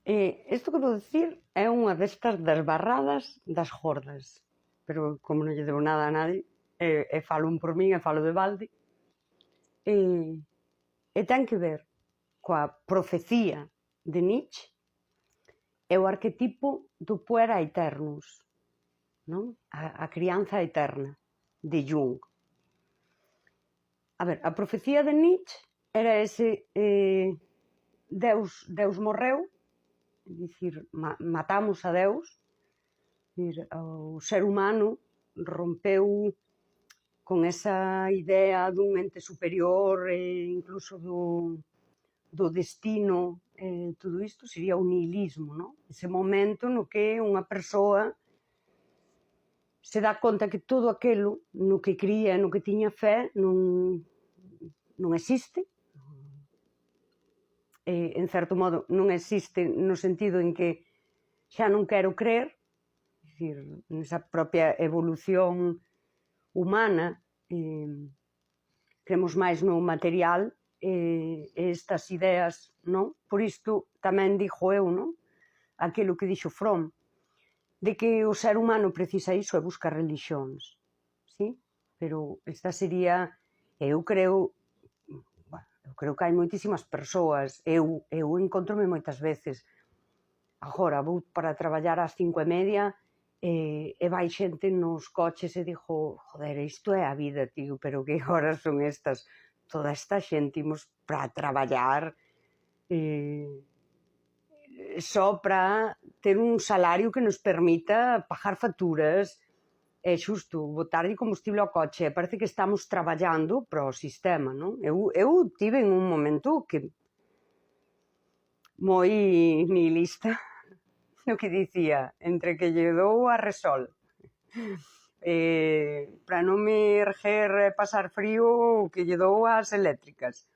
Isto que vou dicir é unha destas das barradas das gordas, pero como non lle debo nada a nadie, falo un por min e falo de balde, e ten que ver coa profecía de Nietzsche e o arquetipo do puera aeternus, non? A crianza eterna, de Jung. A ver, a profecía de Nietzsche era ese Deus morreu, é dicir, matamos a Deus, o ser humano rompeu con esa idea dun ente superior e incluso do destino, todo isto sería o nihilismo, non? Ese momento no que unha persoa se dá conta que todo aquilo no que cría, no que tiña fé, non existe. En certo modo, non existe no sentido en que xa non quero crer, é dicir, nesa propia evolución humana, cremos máis no material, estas ideas, non? Por isto tamén dixo eu, non? Aquilo que dixo Fromm, de que o ser humano precisa iso e busca religións, sí? Pero esta sería, eu creo que hai moitísimas persoas, eu encontrome moitas veces, agora vou para traballar ás 5:30 e vai xente nos coches e dixo, joder, isto é a vida, tío, pero que horas son estas? Toda esta xente imos para traballar só para ter un salario que nos permita pagar facturas, é xusto, botarlle combustible ao coche, parece que estamos traballando para o sistema, non? Eu tive en un momento que moi nihilista, no que dicía, entre que lle dou a Resol, para non me erguer e pasar frío, que lle dou as eléctricas,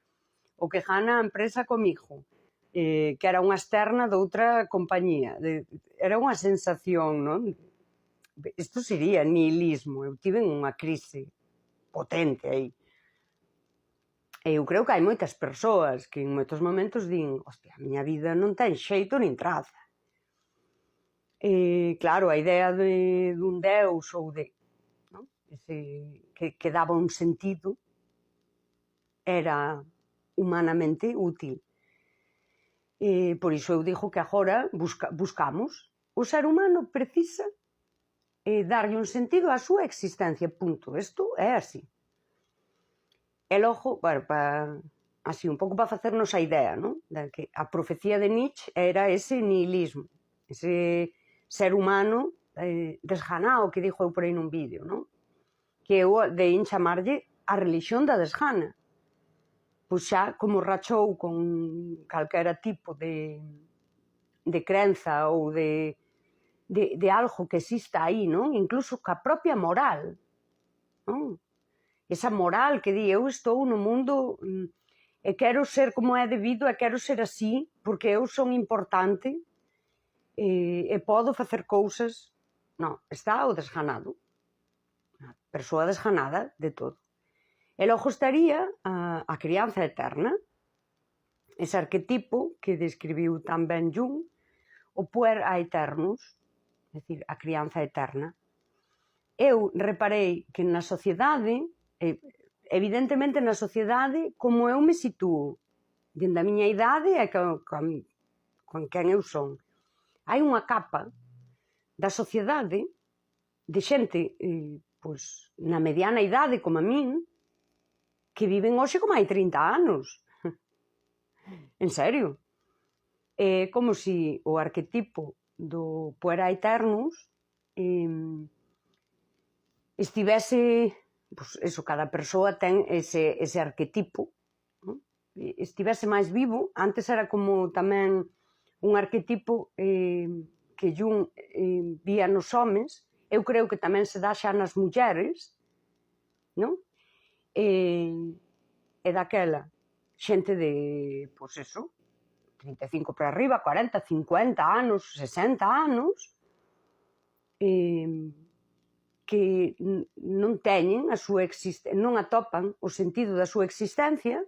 o que gana a empresa comigo, que era unha externa doutra compañía. Era unha sensación, non? Isto sería nihilismo. Eu tive unha crise potente aí. Eu creo que hai moitas persoas que en moitos momentos din, hostia, a miña vida non ten xeito nin traza. Claro, a idea dun Deus ou de, non? Que daba un sentido era humanamente útil. Por iso eu digo que agora buscamos. O ser humano precisa darlle un sentido á súa existencia, punto. Isto é así. E logo, bueno, así, un pouco para facernos a idea, non? De que a profecía de Nietzsche era ese nihilismo, ese ser humano desganado, que dixo eu por aí nun vídeo, non? Que eu deín chamarlle a religión da desgana. Pois xa, como rachou con calquera tipo de crenza ou de algo que exista aí, non? Incluso ca propia moral, non? Esa moral que di, eu estou no mundo e quero ser como é debido e quero ser así porque eu son importante e podo facer cousas. Non, está o desganado, a persoa desganada de todo. E logo estaría a crianza eterna, ese arquetipo que describiu tamén Jung, o puer aeternus, é dicir, a crianza eterna. Eu reparei que na sociedade, evidentemente na sociedade, como eu me situo, dende a miña idade e con quen eu son, hai unha capa da sociedade de xente, pois, na mediana idade, como a min, que viven hoxe como hai 30 anos. En serio. É como se o arquetipo do puera aeternus estivese, pois eso, cada persoa ten ese arquetipo, non? Estivese máis vivo. Antes era como tamén un arquetipo que Jung vía nos homes, eu creo que tamén se dá xa nas mulleres, non? E daquela xente de, pois eso, 35 para arriba, 40, 50 anos, 60 anos, que non teñen a súa existencia, non atopan o sentido da súa existencia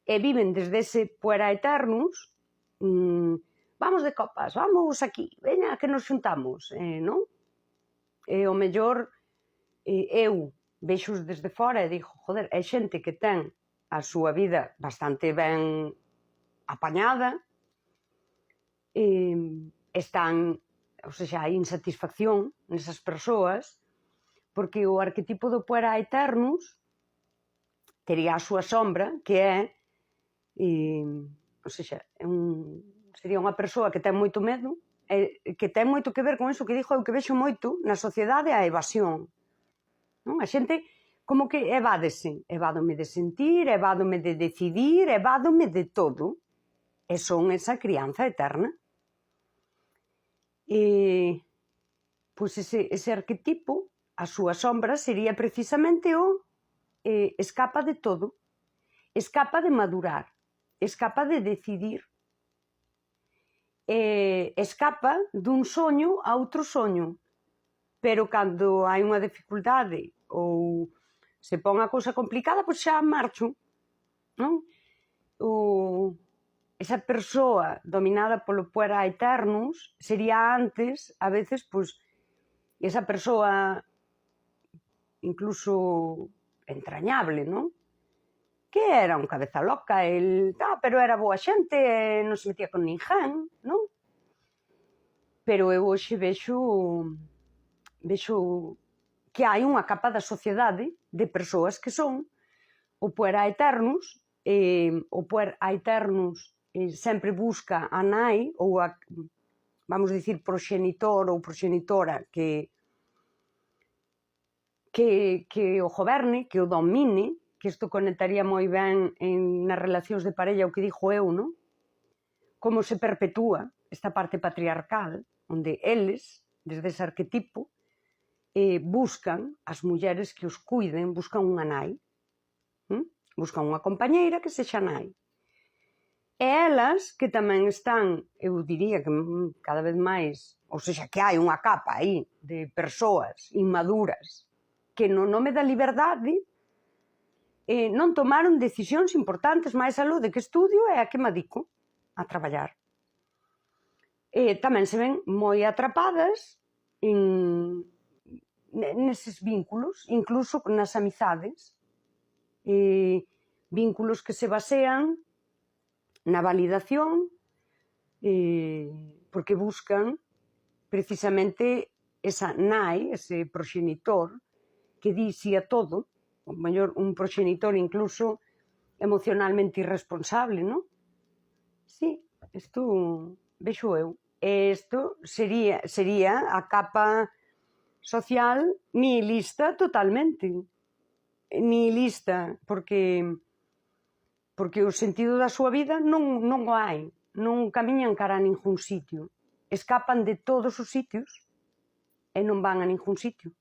e viven desde ese puera aeternus, vamos de copas, vamos aquí, veña que nos xuntamos, non? E o mellor eu vexos desde fora e digo, joder, é xente que ten a súa vida bastante ben apañada, están, ou seja, hai insatisfacción nesas persoas, porque o arquetipo do puera aeternus tería a súa sombra, que é, ou seja, sería unha persoa que ten moito medo, que ten moito que ver con iso que dixo eu, que vexo moito na sociedade, a evasión. Non? A xente como que evádome de sentir, evádome de decidir, evádome de todo, e son esa crianza eterna. Pois ese arquetipo, a súa sombra sería precisamente o escapa de todo, escapa de madurar, escapa de decidir, escapa dun soño a outro soño, pero cando hai unha dificultade ou se pon a cousa complicada, pois xa marcho, non? Esa persoa dominada polo puera aeternus sería antes, a veces, pois, esa persoa incluso entrañable, non? Que era un cabeza loca, pero era boa xente, non se metía con ninguén, non? Pero eu hoxe vexo que hai unha capa da sociedade de persoas que son o puera aeternus, o puer aeternus sempre busca a nai, ou a, vamos dicir, proxenitor ou proxenitora que o goberne, que o domine, que isto conectaría moi ben nas relacións de parella, o que dixo eu, non? Como se perpetúa esta parte patriarcal, onde eles, desde ese arquetipo, buscan as mulleres que os cuiden, buscan unha nai, buscan unha compañeira que sexa nai. E elas, que tamén están, eu diría que cada vez máis, ou seja, que hai unha capa aí de persoas inmaduras que no nome da liberdade non tomaron decisións importantes máis aló de que estudio e a que me adico a traballar. Tamén se ven moi atrapadas neses vínculos, incluso nas amizades, vínculos que se basean na validación, porque buscan precisamente esa nai, ese proxenitor, que di si a todo, o mellor un proxenitor incluso emocionalmente irresponsable, non? Sí, isto vexo eu. E isto sería a capa social nihilista totalmente. Nihilista, porque o sentido da súa vida non o hai, non camiñan cara a ningún sitio. Escapan de todos os sitios e non van a ningún sitio.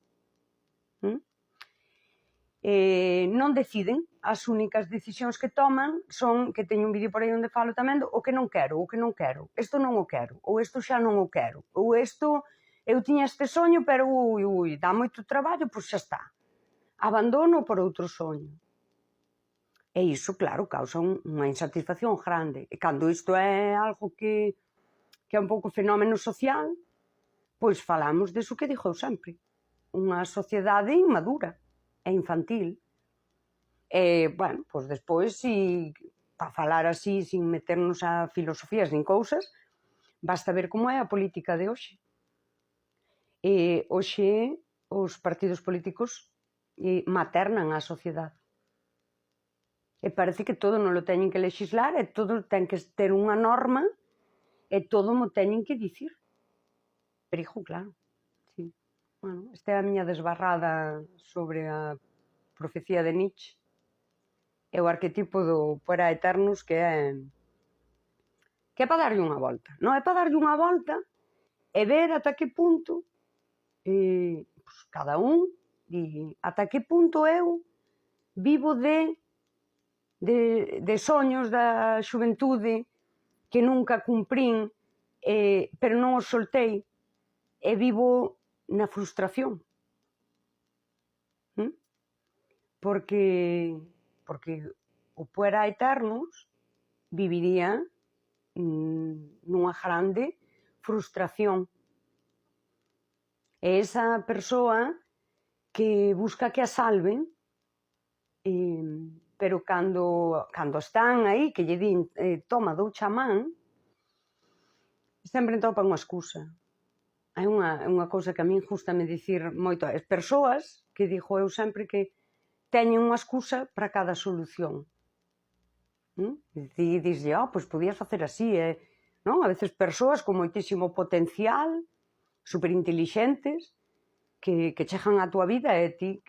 Non deciden, as únicas decisións que toman son, que teño un vídeo por aí onde falo tamén, o que non quero, isto non o quero, ou isto xa non o quero, ou isto, eu tiña este soño, pero dá moito traballo, pois xa está, abandono por outro soño. E iso, claro, causa unha insatisfacción grande, e cando isto é algo que é un pouco fenómeno social, pois falamos deso que dixo sempre, unha sociedade inmadura e infantil. E, bueno, pois despois, para falar así, sin meternos a filosofías nin cousas, basta ver como é a política de hoxe. Hoxe os partidos políticos maternan a sociedade. E parece que todo non lo teñen que lexislar, e todo ten que ter unha norma, e todo mo teñen que dicir. Perigo, claro. Sí. Bueno, esta é a miña desbarrada sobre a profecía de Nietzsche e o arquetipo do puera aeternus, que é para darlle unha volta. Non é para darlle unha volta e ver ata que punto pues, cada un di ata que punto eu vivo de soños da xuventude que nunca cumprín, pero non os soltei, e vivo na frustración. Porque o puera aeternus viviría nunha grande frustración. É esa persoa que busca que a salven, pero cando están aí, que lle din toma, douche a man, sempre topa unha excusa. Hai unha cousa que a min gustame dicir moito, as persoas, que digo eu sempre, que teñen unha excusa para cada solución. E dixlle, pois podías facer así, non? A veces persoas con moitísimo potencial, superintelixentes, que chegan á túa vida e ti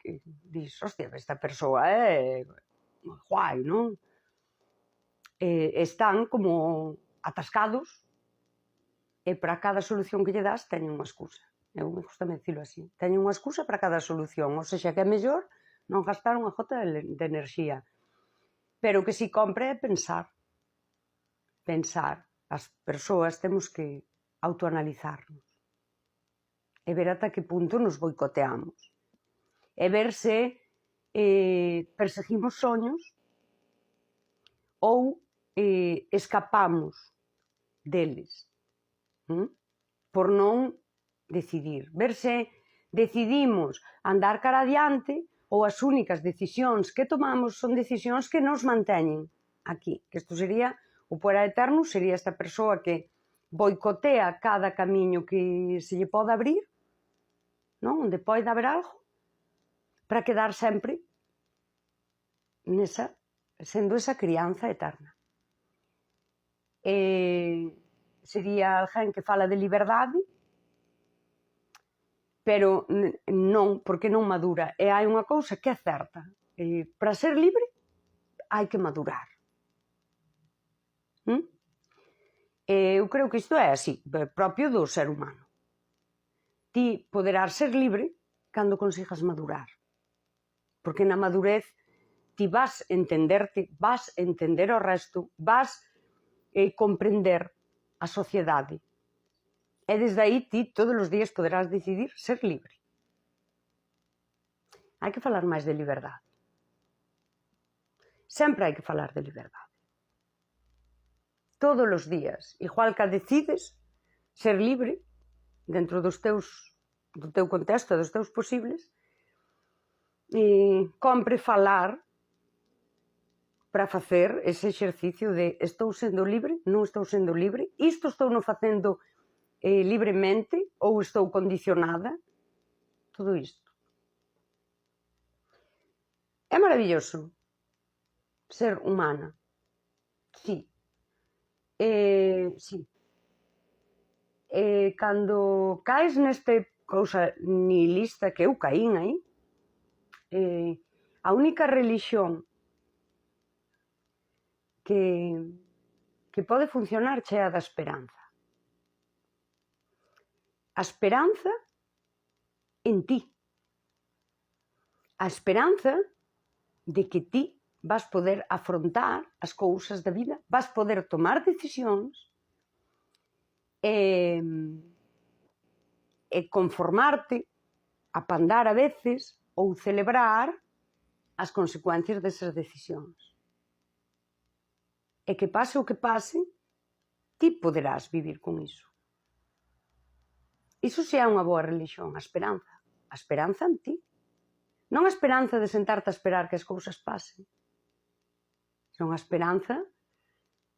dis, hostia, esta persoa é guai, non? Están como atascados e para cada solución que lle das teñen unha excusa. Eu me gusta dicilo así. Teñen unha excusa para cada solución, ou seja, que é mellor non gastar unha gota de enerxía. Pero que si compre é pensar. Pensar. As persoas temos que autoanalizarnos e ver ata que punto nos boicoteamos e ver se perseguimos soños ou escapamos deles por non decidir, ver se decidimos andar cara adiante ou as únicas decisións que tomamos son decisións que nos manteñen aquí, que isto sería o puera eterno, sería esta persoa que boicotea cada camiño que se lle pode abrir, non? Onde pode haber algo, para quedar sempre sendo esa crianza eterna. Sería alguén que fala de liberdade, pero non, porque non madura. E hai unha cousa que é certa, para ser libre hai que madurar. Eu creo que isto é así, propio do ser humano. Ti poderás ser libre cando consigas madurar. Porque na madurez ti vas entenderte, vas entender o resto, vas comprender a sociedade. E desde aí ti todos os días poderás decidir ser libre. Hai que falar máis de liberdade. Sempre hai que falar de liberdade. Todos os días, igual que decides ser libre dentro do teu contexto, dos teus posibles, compre falar para facer ese exercicio de estou sendo libre, non estou sendo libre, isto estou non facendo libremente ou estou condicionada, todo isto. É maravilloso ser humana, sí. Sí. Cando caes neste cousa nihilista que eu caín aí, a única religión que pode funcionar é a da esperanza. A esperanza en ti. A esperanza de que ti vas poder afrontar as cousas da vida, vas poder tomar decisións e conformarte, apandar a veces ou celebrar as consecuencias desas decisións. E que pase o que pase, ti poderás vivir con iso. Iso xa é unha boa religión, a esperanza. A esperanza en ti. Non a esperanza de sentarte a esperar que as cousas pasen. Son a esperanza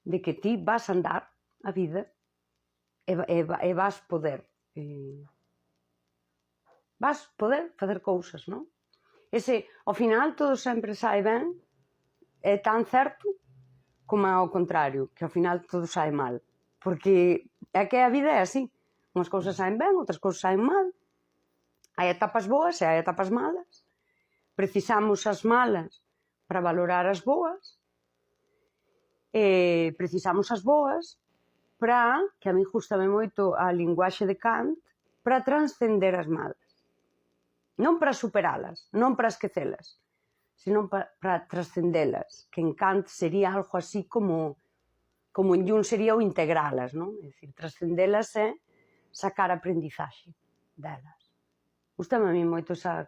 de que ti vas andar a vida e vas poder facer cousas, non? Ao final todo sempre sae ben, é tan certo como ao contrario, que ao final todo sae mal. Porque é que a vida é así. Unhas cousas saen ben, outras cousas saen mal. Hai etapas boas e hai etapas malas. Precisamos as malas para valorar as boas. Precisamos as boas para, que a mí gústame moito a linguaxe de Kant, para transcender as malas. Non para superalas, non para esquecelas, sino para transcendelas, que en Kant sería algo así como en Jung sería o integralas, non? É dicir, transcendelas é sacar aprendizaxe delas. Gústame a mí moito esa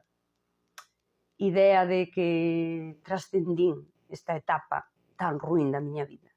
idea de que trascendín esta etapa tan ruín da miña vida.